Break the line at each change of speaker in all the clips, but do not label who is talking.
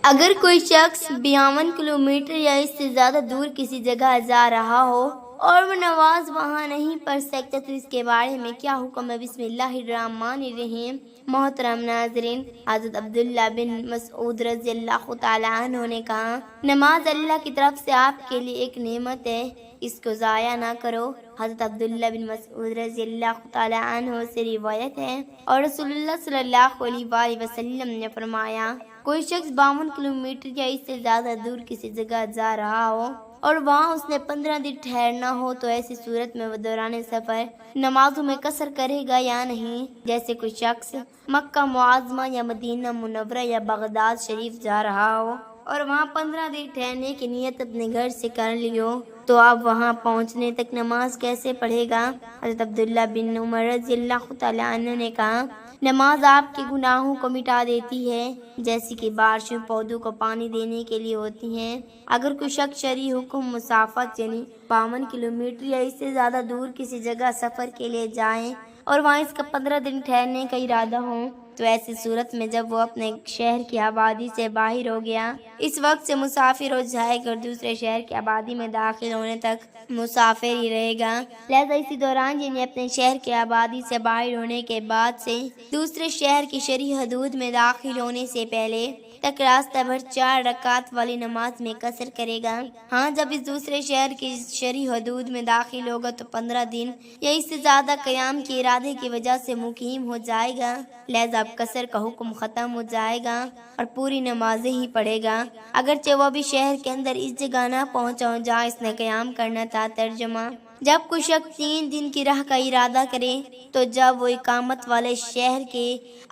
اگر کوئی شخص 52 کلومیٹر یا اس سے زیادہ دور کسی جگہ جا رہا ہو اور وہ نماز وہاں نہیں پڑھ سکتا تو اس کے بارے میں کیا حکم ہے؟ بسم اللہ الرحمن الرحیم۔ محترم ناظرین، حضرت عبداللہ بن مسعود رضی اللہ تعالیٰ عنہ نے کہا، نماز اللہ کی طرف سے آپ کے لیے ایک نعمت ہے، اس کو ضائع نہ کرو۔ حضرت عبداللہ بن مسعود رضی اللہ تعالیٰ عنہ سے روایت ہے اور رسول اللہ صلی اللہ علیہ وآلہ وسلم نے فرمایا، کوئی شخص 52 کلومیٹر یا اس سے زیادہ دور کسی جگہ جا رہا ہو اور وہاں اس نے 15 دن ٹھہرنا ہو تو ایسی صورت میں وہ دوران سفر نمازوں میں قصر کرے گا یا نہیں؟ جیسے کوئی شخص مکہ معظمہ یا مدینہ منورہ یا بغداد شریف جا رہا ہو اور وہاں 15 دن ٹھہرنے کی نیت اپنے گھر سے کر لی ہو تو اب وہاں پہنچنے تک نماز کیسے پڑھے گا؟ حضرت عبداللہ بن عمر رضی اللہ تعالیٰ عنہ نے کہا، نماز آپ کے گناہوں کو مٹا دیتی ہے جیسے کہ بارشیں پودوں کو پانی دینے کے لیے ہوتی ہیں۔ اگر کوئی شخص شرعی حکم مسافت یعنی 52 کلومیٹر یا اس سے زیادہ دور کسی جگہ سفر کے لیے جائیں اور وہاں اس کا 15 دن ٹھہرنے کا ارادہ ہو تو ایسی صورت میں جب وہ اپنے شہر کی آبادی سے باہر ہو گیا اس وقت سے مسافر ہو جائے گا اور دوسرے شہر کی آبادی میں داخل ہونے تک مسافر ہی رہے گا۔ لہذا اسی دوران یعنی اپنے شہر کی آبادی سے باہر ہونے کے بعد سے دوسرے شہر کی شرعی حدود میں داخل ہونے سے پہلے تک راستہ بھر 4 رکعت والی نماز میں قصر کرے گا۔ ہاں، جب اس دوسرے شہر کی شرعی حدود میں داخل ہوگا تو 15 دن یا اس سے زیادہ قیام کے ارادے کی وجہ سے مقیم ہو جائے گا، لہذا اب قصر کا حکم ختم ہو جائے گا اور پوری نمازیں ہی پڑھے گا، اگرچہ وہ بھی شہر کے اندر اس جگہ نہ پہنچا ہو جہاں اس نے قیام کرنا تھا۔ ترجمہ: جب کوئی شخص 3 دن کی راہ کا ارادہ کرے تو جب وہ اقامت والے شہر کے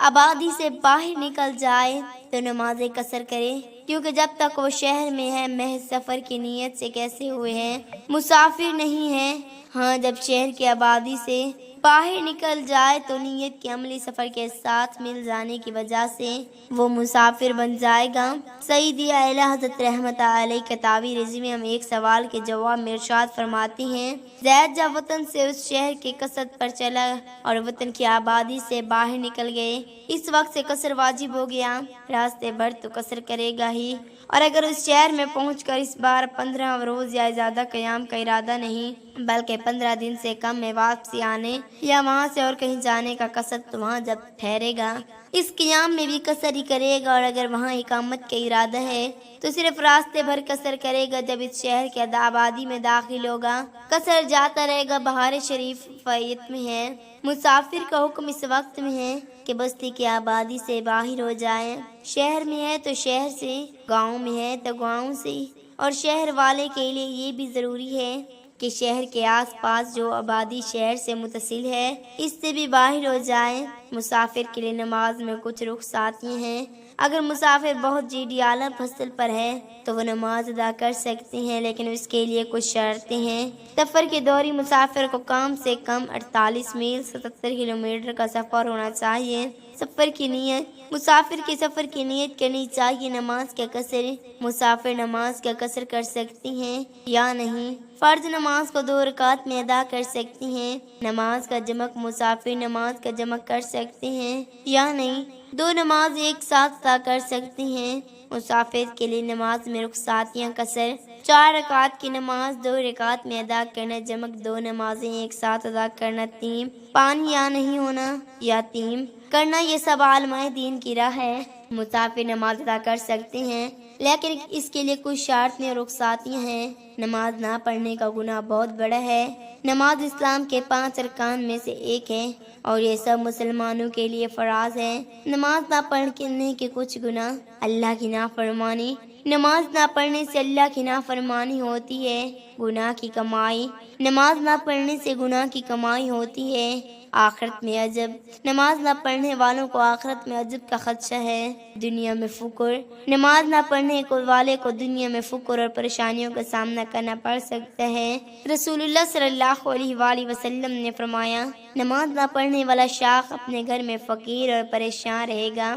آبادی سے باہر نکل جائے تو نماز قصر کرے، کیونکہ جب تک وہ شہر میں ہے محض سفر کی نیت سے کیسے ہوئے ہیں، مسافر نہیں ہے۔ ہاں، جب شہر کی آبادی سے باہر نکل جائے تو نیت کے عملی سفر کے ساتھ مل جانے کی وجہ سے وہ مسافر بن جائے گا۔ سیدی اعلی حضرت رحمت علیہ کتابی رضی میں ہم ایک سوال کے جواب میں ارشاد فرماتی ہیں، زید جب وطن سے اس شہر کے قصد پر چلا اور وطن کی آبادی سے باہر نکل گئے، اس وقت سے قصر واجب ہو گیا، راستے بھر تو قصر کرے گا ہی، اور اگر اس شہر میں پہنچ کر اس بار 15 روز یا زیادہ قیام کا ارادہ نہیں بلکہ 15 دن سے کم میں واپسی آنے یا وہاں سے اور کہیں جانے کا قصد تو وہاں جب ٹھہرے گا اس قیام میں بھی قصر ہی کرے گا، اور اگر وہاں اقامت کا ارادہ ہے تو صرف راستے بھر قصر کرے گا۔ جب اس شہر کے آبادی میں داخل ہوگا قصر جاتا رہے گا۔ بہار شریف فیت میں ہے، مسافر کا حکم اس وقت میں ہے کہ بستی کی آبادی سے باہر ہو جائے، شہر میں ہے تو شہر سے، گاؤں میں ہے تو گاؤں سے، اور شہر والے کے لیے یہ بھی ضروری ہے کہ شہر کے آس پاس جو آبادی شہر سے متصل ہے اس سے بھی باہر ہو جائے۔ مسافر کے لیے نماز میں کچھ رخصتیاں ہیں۔ اگر مسافر بہت جیدی اعلیٰ فصل پر ہے تو وہ نماز ادا کر سکتے ہیں، لیکن اس کے لیے کچھ شرطیں ہیں۔ سفر کے دوران مسافر کو کم سے کم 48 میل 77 کلومیٹر کا سفر ہونا چاہیے۔ سفر کی نیت: مسافر کے سفر کی نیت کرنی چاہیے۔ نماز کا قصر: مسافر نماز کا قصر کر سکتی ہیں یا نہیں؟ فرض نماز کو 2 رکعت میں ادا کر سکتی ہیں۔ نماز کا جمع: مسافر نماز کا جمع کر سکتے ہیں یا نہیں؟ 2 نماز ایک ساتھ ادا کر سکتے ہیں۔ مسافر کے لیے نماز میں رخصتیاں: قصر: 4 رکعت کی نماز 2 رکعت میں ادا کرنا، جمع 2 نمازیں ایک ساتھ ادا کرنا، تیم پانی یا نہیں ہونا یا تیم کرنا، یہ سب علماء دین کی راہ ہے۔ مسافر نماز ادا کر سکتے ہیں لیکن اس کے لیے کچھ شرطیں اور رخصتیاں ہیں۔ نماز نہ پڑھنے کا گناہ بہت بڑا ہے۔ نماز اسلام کے 5 ارکان میں سے ایک ہے اور یہ سب مسلمانوں کے لیے فرض ہے۔ نماز نہ پڑھنے کے کچھ گناہ: اللہ کی نافرمانی: نماز نہ پڑھنے سے اللہ کی نافرمانی ہوتی ہے۔ گناہ کی کمائی: نماز نہ پڑھنے سے گناہ کی کمائی ہوتی ہے۔ آخرت میں عذاب: نماز نہ پڑھنے والوں کو آخرت میں عذاب کا خدشہ ہے۔ دنیا میں فقر: نماز نہ پڑھنے والے کو دنیا میں فقر اور پریشانیوں کا سامنا کرنا پڑ سکتا ہے۔ رسول اللہ صلی اللہ علیہ وآلہ وسلم نے فرمایا، نماز نہ پڑھنے والا شخص اپنے گھر میں فقیر اور پریشان رہے گا۔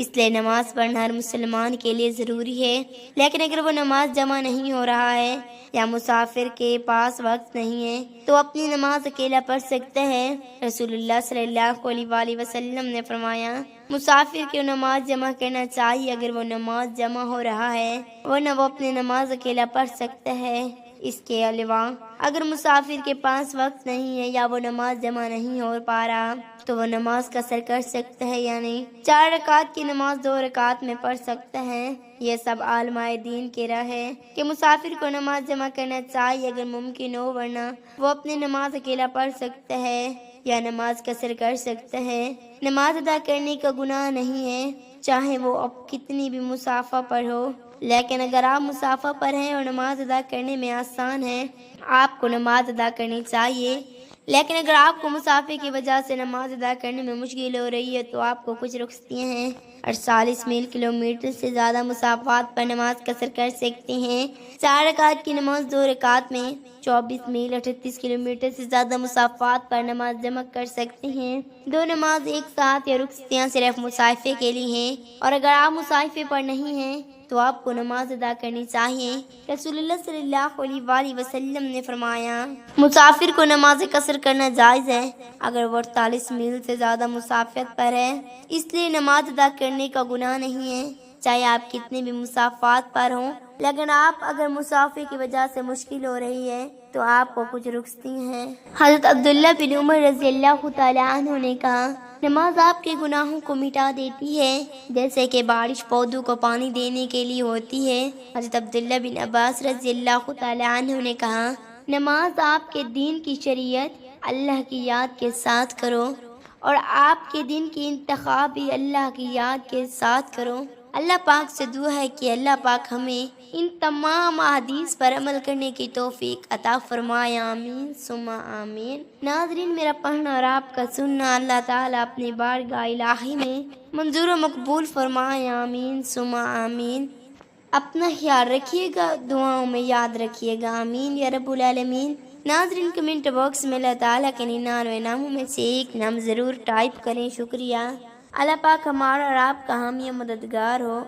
اس لیے نماز پڑھنا ہر مسلمان کے لیے ضروری ہے۔ لیکن اگر وہ نماز جمع نہیں ہو رہا ہے یا مسافر کے پاس وقت نہیں ہے تو اپنی نماز اکیلا پڑھ سکتا ہے۔ رسول اللہ صلی اللہ علیہ وآلہ وسلم نے فرمایا، مسافر کو نماز جمع کرنا چاہیے اگر وہ نماز جمع ہو رہا ہے، ورنہ وہ اپنی نماز اکیلا پڑھ سکتا ہے۔ اس کے علاوہ اگر مسافر کے پاس وقت نہیں ہے یا وہ نماز جمع نہیں ہو پا رہا تو وہ نماز قصر کر سکتا ہے، یعنی 4 رکعت کی نماز 2 رکعت میں پڑھ سکتا ہے۔ یہ سب علماء دین کی رائے ہے کہ مسافر کو نماز جمع کرنا چاہیے اگر ممکن ہو، ورنہ وہ اپنی نماز اکیلا پڑھ سکتا ہے یا نماز قصر کر سکتا ہے۔ نماز ادا کرنے کا گناہ نہیں ہے، چاہے وہ اب کتنی بھی مسافہ پر ہو، لیکن اگر آپ مسافہ پر ہیں اور نماز ادا کرنے میں آسان ہے، آپ کو نماز ادا کرنی چاہیے۔ لیکن اگر آپ کو مسافر کی وجہ سے نماز ادا کرنے میں مشکل ہو رہی ہے تو آپ کو کچھ رخصتیاں ہیں۔ 48 میل کلومیٹر سے زیادہ مسافات پر نماز قصر کر سکتے ہیں۔ 4 رکعت کی نماز 2 رکعت میں، 24 میل 38 کلومیٹر سے زیادہ مسافات پر نماز جمع کر سکتے ہیں۔ 2 نماز ایک ساتھ یا رخصتیاں صرف مسافر کے لیے ہیں، اور اگر آپ مسافر پر نہیں ہیں تو آپ کو نماز ادا کرنی چاہیے۔ رسول اللہ صلی اللہ علیہ وآلہ وسلم نے فرمایا، مسافر کو نماز قصر کرنا جائز ہے اگر وہ 48 میل سے زیادہ مسافت پر ہے، اس لیے نماز ادا کرنے کا گناہ نہیں ہے، چاہے آپ کتنے بھی مسافات پر ہوں۔ لیکن آپ اگر مسافر کی وجہ سے مشکل ہو رہی ہے تو آپ کو کچھ رخصتی ہیں۔ حضرت عبداللہ بن عمر رضی اللہ تعالیٰ عنہ نے کہا، نماز آپ کے گناہوں کو مٹا دیتی ہے جیسے کہ بارش پودوں کو پانی دینے کے لیے ہوتی ہے۔ حضرت عبداللہ بن عباس رضی اللہ تعالیٰ عنہ نے کہا، نماز آپ کے دین کی شریعت اللہ کی یاد کے ساتھ کرو، اور آپ کے دن کی انتخاب بھی اللہ کی یاد کے ساتھ کرو۔ اللہ پاک سے دعا ہے کہ اللہ پاک ہمیں ان تمام احادیث پر عمل کرنے کی توفیق عطا فرمائے، آمین ثم آمین۔ ناظرین، میرا پڑھنا اور آپ کا سننا اللہ تعالیٰ اپنی بارگاہ الہی میں منظور و مقبول فرمائے، آمین ثم آمین۔ اپنا خیال رکھیے گا، دعاؤں میں یاد رکھیے گا، آمین یا رب العالمین۔ ناظرین، کمنٹ باکس میں اللہ تعالیٰ کے 99 ناموں میں سے ایک نام ضرور ٹائپ کریں، شکریہ۔ اللہ پاک ہمارا اور آپ کا حامی و مددگار ہو۔